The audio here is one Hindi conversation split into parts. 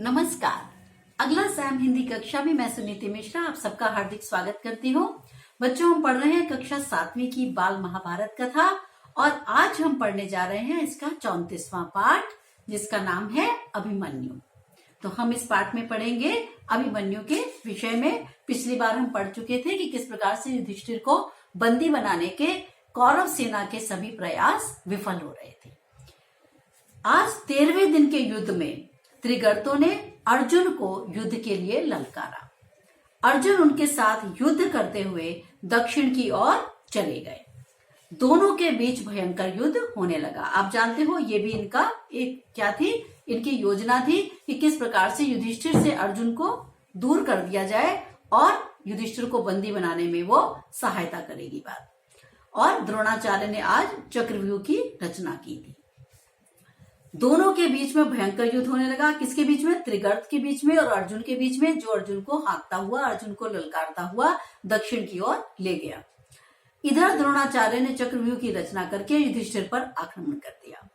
नमस्कार। अगला सैम हिंदी कक्षा में मैं सुनीति मिश्रा आप सबका हार्दिक स्वागत करती हूँ। बच्चों, हम पढ़ रहे हैं कक्षा 7वीं की बाल महाभारत कथा और आज हम पढ़ने जा रहे हैं इसका 34वां पाठ जिसका नाम है अभिमन्यु। तो हम इस पाठ में पढ़ेंगे अभिमन्यु के विषय में। पिछली बार हम पढ़ चुके थे कि किस प्रकार से युधिष्ठिर को बंदी बनाने के कौरव सेना के सभी प्रयास विफल हो रहे थे। आज 13वें दिन के युद्ध में त्रिगर्तों ने अर्जुन को युद्ध के लिए ललकारा। अर्जुन उनके साथ युद्ध करते हुए दक्षिण की ओर चले गए। दोनों के बीच भयंकर युद्ध होने लगा। आप जानते हो ये भी इनका एक क्या थी, इनकी योजना थी कि किस प्रकार से युधिष्ठिर से अर्जुन को दूर कर दिया जाए और युधिष्ठिर को बंदी बनाने में वो सहायता करेगी बात। और द्रोणाचार्य ने आज चक्रव्यूह की रचना की थी। दोनों के बीच में भयंकर युद्ध होने लगा। किसके बीच में? त्रिगर्त के बीच में और अर्जुन के बीच में, जो अर्जुन को हाँकता हुआ, अर्जुन को ललकारता हुआ दक्षिण की ओर ले गया। इधर द्रोणाचार्य ने चक्रव्यूह की रचना करके युधिष्ठिर पर आक्रमण कर दिया।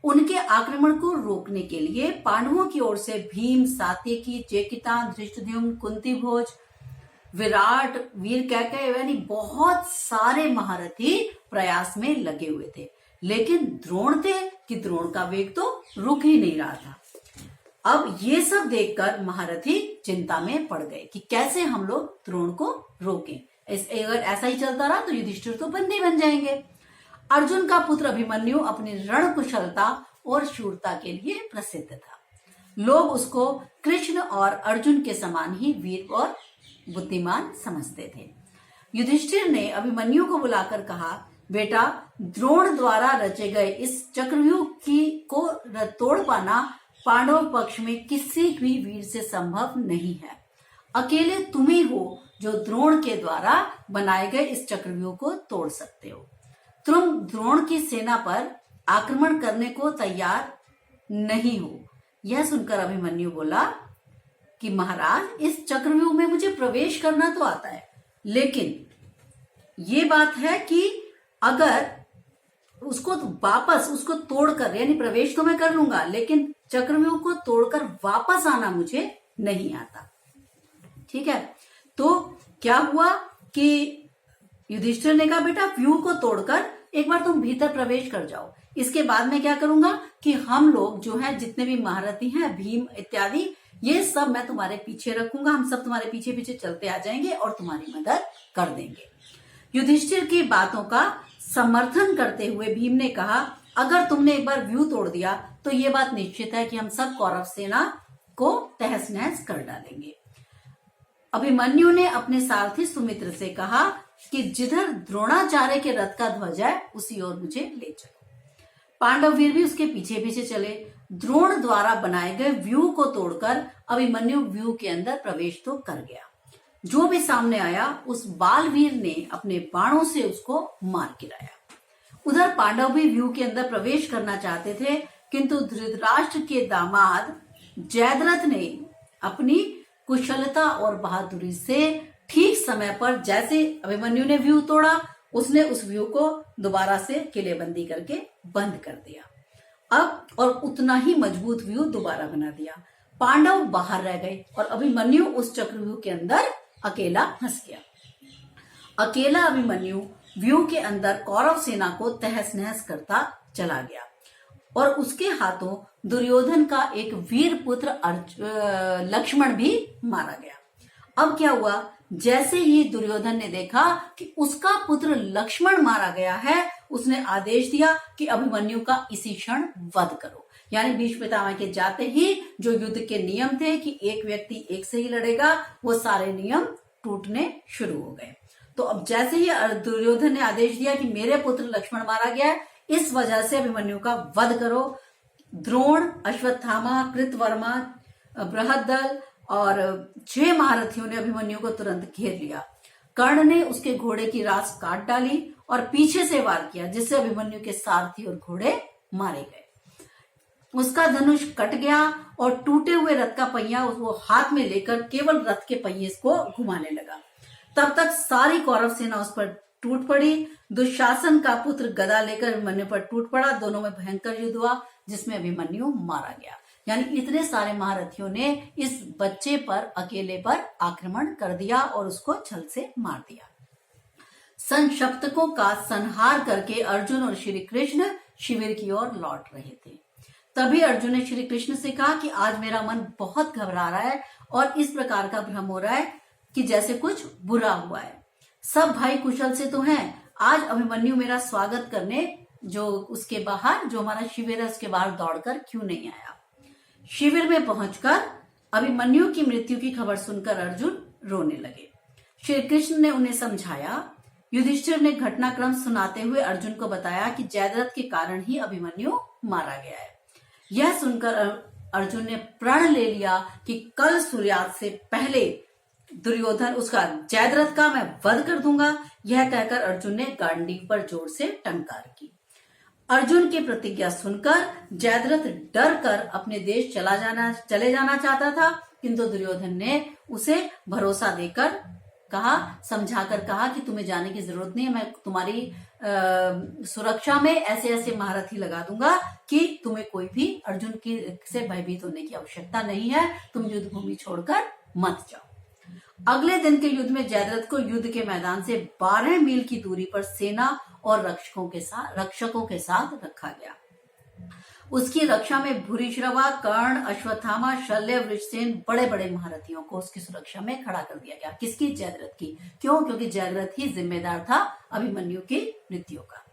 उनके आक्रमण को रोकने के लिए पांडवों की ओर से भीम, सात्यकी, चेकितान, धृष्टद्युम्न, कुंतीभोज, विराट, वीर कैकेय यानी बहुत सारे महारथी प्रयास में लगे हुए थे। लेकिन द्रोण थे कि द्रोण का वेग तो रुक ही नहीं रहा था। अब ये सब देखकर महारथी चिंता में पड़ गए कि कैसे हम लोग द्रोण को रोकें। अगर ऐसा ही चलता रहा तो युधिष्ठिर तो बंदी बन जाएंगे। अर्जुन का पुत्र अभिमन्यु अपनी रण कुशलता और शूरता के लिए प्रसिद्ध था। लोग उसको कृष्ण और अर्जुन के समान ही वीर और बुद्धिमान समझते थे। युधिष्ठिर ने अभिमन्यु को बुलाकर कहा, बेटा, द्रोण द्वारा रचे गए इस चक्रव्यूह को तोड़ पाना पांडव पक्ष में किसी भी वीर से संभव नहीं है। अकेले तुम ही हो जो द्रोण के द्वारा बनाए गए इस चक्रव्यूह को तोड़ सकते हो। तुम द्रोण की सेना पर आक्रमण करने को तैयार नहीं हो। यह सुनकर अभिमन्यु बोला कि महाराज, इस चक्रव्यूह में मुझे प्रवेश करना तो आता है, लेकिन ये बात है कि अगर उसको तोड़कर, यानी प्रवेश तो मैं कर लूंगा, लेकिन चक्रव्यूह को तोड़कर वापस आना मुझे नहीं आता। ठीक है, तो क्या हुआ कि युधिष्ठिर ने कहा, बेटा, व्यूह को तोड़कर एक बार तुम भीतर प्रवेश कर जाओ। इसके बाद में क्या करूंगा कि हम लोग जो है, जितने भी महारथी हैं, भीम इत्यादि, ये सब मैं तुम्हारे पीछे रखूंगा। हम सब तुम्हारे पीछे पीछे चलते आ जाएंगे और तुम्हारी मदद कर देंगे। युधिष्ठिर की बातों का समर्थन करते हुए भीम ने कहा, अगर तुमने एक बार व्यूह तोड़ दिया तो ये बात निश्चित है कि हम सब कौरव सेना को तहस नहस कर डालेंगे। अभिमन्यु ने अपने सारथी सुमित्र से कहा कि जिधर द्रोणाचार्य के रथ का ध्वज है उसी ओर मुझे ले चलो। पांडव वीर भी उसके पीछे पीछे चले। द्रोण द्वारा बनाए गए व्यूह को तोड़कर अभिमन्यु व्यूह के अंदर प्रवेश तो कर गया। जो भी सामने आया उस बालवीर ने अपने बाणों से उसको मार गिराया। उधर पांडव भी व्यूह के अंदर प्रवेश करना चाहते थे, किंतु धृतराष्ट्र के दामाद जयद्रथ ने अपनी कुशलता और बहादुरी से ठीक समय पर, जैसे अभिमन्यु ने व्यूह तोड़ा, उसने उस व्यूह को दोबारा से किलेबंदी करके बंद कर दिया। अब और उतना ही मजबूत व्यूह दोबारा बना दिया। पांडव बाहर रह गए और अभिमन्यु उस चक्रव्यूह के अंदर अकेला फंस गया। अकेला अभिमन्यु व्यूह के अंदर कौरव सेना को तहस नहस करता चला गया और उसके हाथों दुर्योधन का एक वीर पुत्र लक्ष्मण भी मारा गया। अब क्या हुआ, जैसे ही दुर्योधन ने देखा कि उसका पुत्र लक्ष्मण मारा गया है, उसने आदेश दिया कि अभिमन्यु का इसी क्षण वध करो। यानी भीष्म पितामह के जाते ही जो युद्ध के नियम थे कि एक व्यक्ति एक से ही लड़ेगा, वो सारे नियम टूटने शुरू हो गए। तो अब जैसे ही दुर्योधन ने आदेश दिया कि मेरे पुत्र लक्ष्मण मारा गया है, इस वजह से अभिमन्यु का वध करो, द्रोण, अश्वत्थामा, कृतवर्मा, बृहद्दल और 6 महारथियों ने अभिमन्यु को तुरंत घेर लिया। कर्ण ने उसके घोड़े की रास काट डाली और पीछे से वार किया, जिससे अभिमन्यु के सारथी और घोड़े मारे गए। उसका धनुष कट गया और टूटे हुए रथ का पहिया वो हाथ में लेकर केवल रथ के पहिए को घुमाने लगा। तब तक सारी कौरव सेना उस पर टूट पड़ी। दुशासन का पुत्र गदा लेकर अभिमन्यु पर टूट पड़ा। दोनों में भयंकर युद्ध हुआ जिसमें अभिमन्यु मारा गया। यानी इतने सारे महारथियों ने इस बच्चे पर अकेले पर आक्रमण कर दिया और उसको छल से मार दिया। संशप्तकों का संहार करके अर्जुन और श्री कृष्ण शिविर की ओर लौट रहे थे। तभी अर्जुन ने श्री कृष्ण से कहा कि आज मेरा मन बहुत घबरा रहा है और इस प्रकार का भ्रम हो रहा है कि जैसे कुछ बुरा हुआ है। सब भाई कुशल से तो हैं। आज अभिमन्यु मेरा स्वागत करने जो उसके बाहर, जो हमारा शिविर है उसके बाहर दौड़कर क्यों नहीं आया। शिविर में पहुंचकर अभिमन्यु की मृत्यु की खबर सुनकर अर्जुन रोने लगे। श्री कृष्ण ने उन्हें समझाया। युधिष्ठिर ने घटनाक्रम सुनाते हुए अर्जुन को बताया कि जयद्रथ के कारण ही अभिमन्यु मारा गया है। यह सुनकर अर्जुन ने प्रण ले लिया कि कल सूर्यास्त से पहले दुर्योधन उसका जयद्रथ का मैं वध कर दूंगा। यह कहकर अर्जुन ने गांडीव पर जोर से टंकार की। अर्जुन की प्रतिज्ञा सुनकर जयद्रथ डर कर अपने देश चले जाना चाहता था, किंतु दुर्योधन ने उसे भरोसा देकर समझाकर कहा कि तुम्हें जाने की जरूरत नहीं है, मैं तुम्हारी सुरक्षा में ऐसे ऐसे महारथी लगा दूंगा कि तुम्हें कोई भी अर्जुन की से भयभीत होने की आवश्यकता नहीं है, तुम युद्ध भूमि छोड़कर मत जाओ। अगले दिन के युद्ध में जयद्रथ को युद्ध के मैदान से 12 मील की दूरी पर सेना और रक्षकों के साथ रखा गया। उसकी रक्षा में भूरिश्रवा, कर्ण, अश्वत्थामा, शल्य, वृषसेन बड़े बड़े महारथियों को उसकी सुरक्षा में खड़ा कर दिया गया। किसकी? जयद्रथ की। क्यों? क्योंकि जयद्रथ ही जिम्मेदार था अभिमन्यु की मृत्यु का।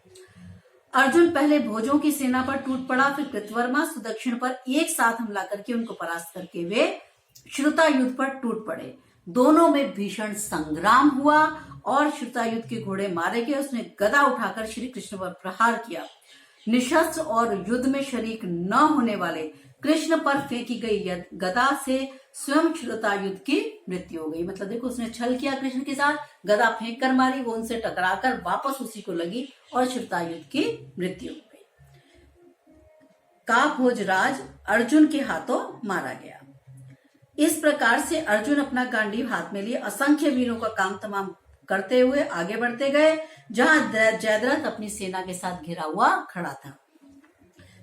अर्जुन पहले भोजों की सेना पर टूट पड़ा, फिर कृतवर्मा, सुदक्षिण पर एक साथ हमला करके उनको परास्त करके वे श्रुतायुध पर टूट पड़े। दोनों में भीषण संग्राम हुआ और श्रुतायुध के घोड़े मारे गए। उसने गदा उठाकर श्री कृष्ण पर प्रहार किया। निशस्त्र और युद्ध में शरीक न होने वाले कृष्ण पर फेंकी गई गदा से स्वयं श्रुतायुध की मृत्यु हो गई। मतलब देखो, उसने छल किया कृष्ण के साथ, गदा फेंक कर मारी, वो उनसे टकराकर वापस उसी को लगी और श्रुतायुध की मृत्यु हो गई। काभोजराज अर्जुन के हाथों मारा गया। इस प्रकार से अर्जुन अपना गांडीव हाथ में लिए असंख्य वीरों का काम तमाम करते हुए आगे बढ़ते गए, जहां जयद्रथ अपनी सेना के साथ घिरा हुआ खड़ा था।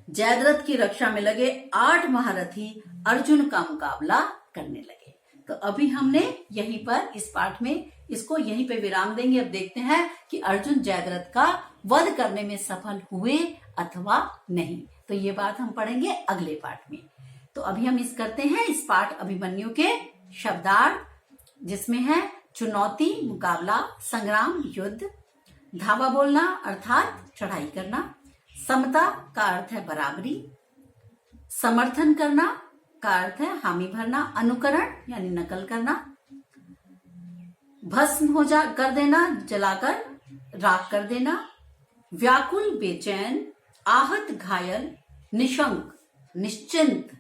जयद्रथ की रक्षा में लगे 8 महारथी अर्जुन का मुकाबला करने लगे। तो अभी हमने यहीं पर इस पाठ में इसको यहीं पे विराम देंगे। अब देखते हैं कि अर्जुन जयद्रथ का वध करने में सफल हुए अथवा नहीं। तो ये बात हम पढ़ेंगे अगले पाठ में। तो अभी हम करते हैं इस पाठ अभिमन्यु के शब्दार्थ, जिसमें है चुनौती, मुकाबला, संग्राम, युद्ध। धावा बोलना अर्थात चढ़ाई करना। समता का अर्थ है बराबरी। समर्थन करना का अर्थ है हामी भरना। अनुकरण यानी नकल करना। भस्म कर देना, जलाकर राख कर देना। व्याकुल, बेचैन। आहत, घायल। निशंक, निश्चिंत।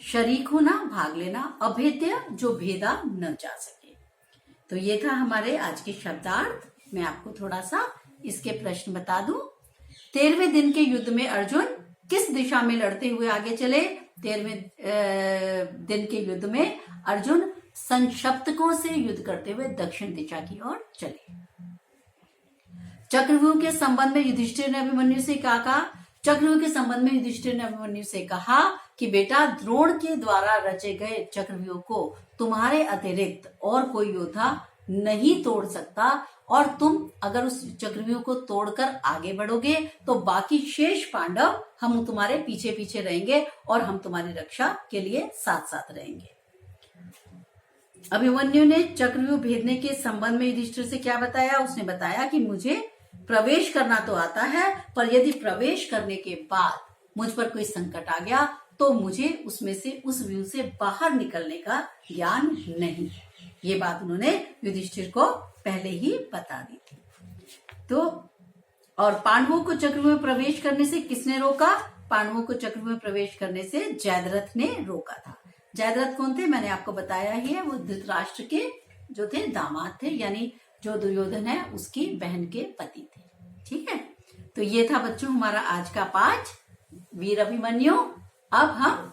शरीक होना, भाग लेना। अभेद्य, जो भेदा न जा सके। तो ये था हमारे आज के शब्दार्थ। मैं आपको थोड़ा सा इसके प्रश्न बता दूं। 13वें दिन के युद्ध में अर्जुन किस दिशा में लड़ते हुए आगे चले? 13वें दिन के युद्ध में अर्जुन संशप्तकों से युद्ध करते हुए दक्षिण दिशा की ओर चले। चक्रव्यूह के संबंध में युधिष्ठिर ने अभिमन्यु से क्या कहा? चक्रव्यूह के संबंध में युधिष्ठिर ने अभिमन्यु से कहा कि बेटा, द्रोण के द्वारा रचे गए चक्रव्यूह को तुम्हारे अतिरिक्त और कोई योद्धा नहीं तोड़ सकता, और तुम अगर उस चक्रव्यूह को तोड़कर आगे बढ़ोगे तो बाकी शेष पांडव हम तुम्हारे पीछे पीछे रहेंगे और हम तुम्हारी रक्षा के लिए साथ साथ रहेंगे। अभिमन्यु ने चक्रव्यूह भेदने के संबंध में युधिष्ठिर से क्या बताया? उसने बताया कि मुझे प्रवेश करना तो आता है, पर यदि प्रवेश करने के बाद मुझ पर कोई संकट आ गया तो मुझे उसमें से, उस व्यू से बाहर निकलने का ज्ञान नहीं है। ये बात उन्होंने युधिष्ठिर को पहले ही बता दी थी। तो और पांडवों को चक्रव्यूह में प्रवेश करने से किसने रोका? पांडवों को चक्रव्यूह में प्रवेश करने से जयद्रथ ने रोका था। जयद्रथ कौन थे? मैंने आपको बताया ही है, वो धृतराष्ट्र के जो थे दामाद थे, यानी जो दुर्योधन है उसकी बहन के पति थे। ठीक है, तो ये था बच्चों हमारा आज का पाठ, वीर अभिमन्यु। अब हम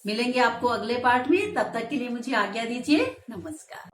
मिलेंगे आपको अगले पाठ में, तब तक के लिए मुझे आज्ञा दीजिए। नमस्कार।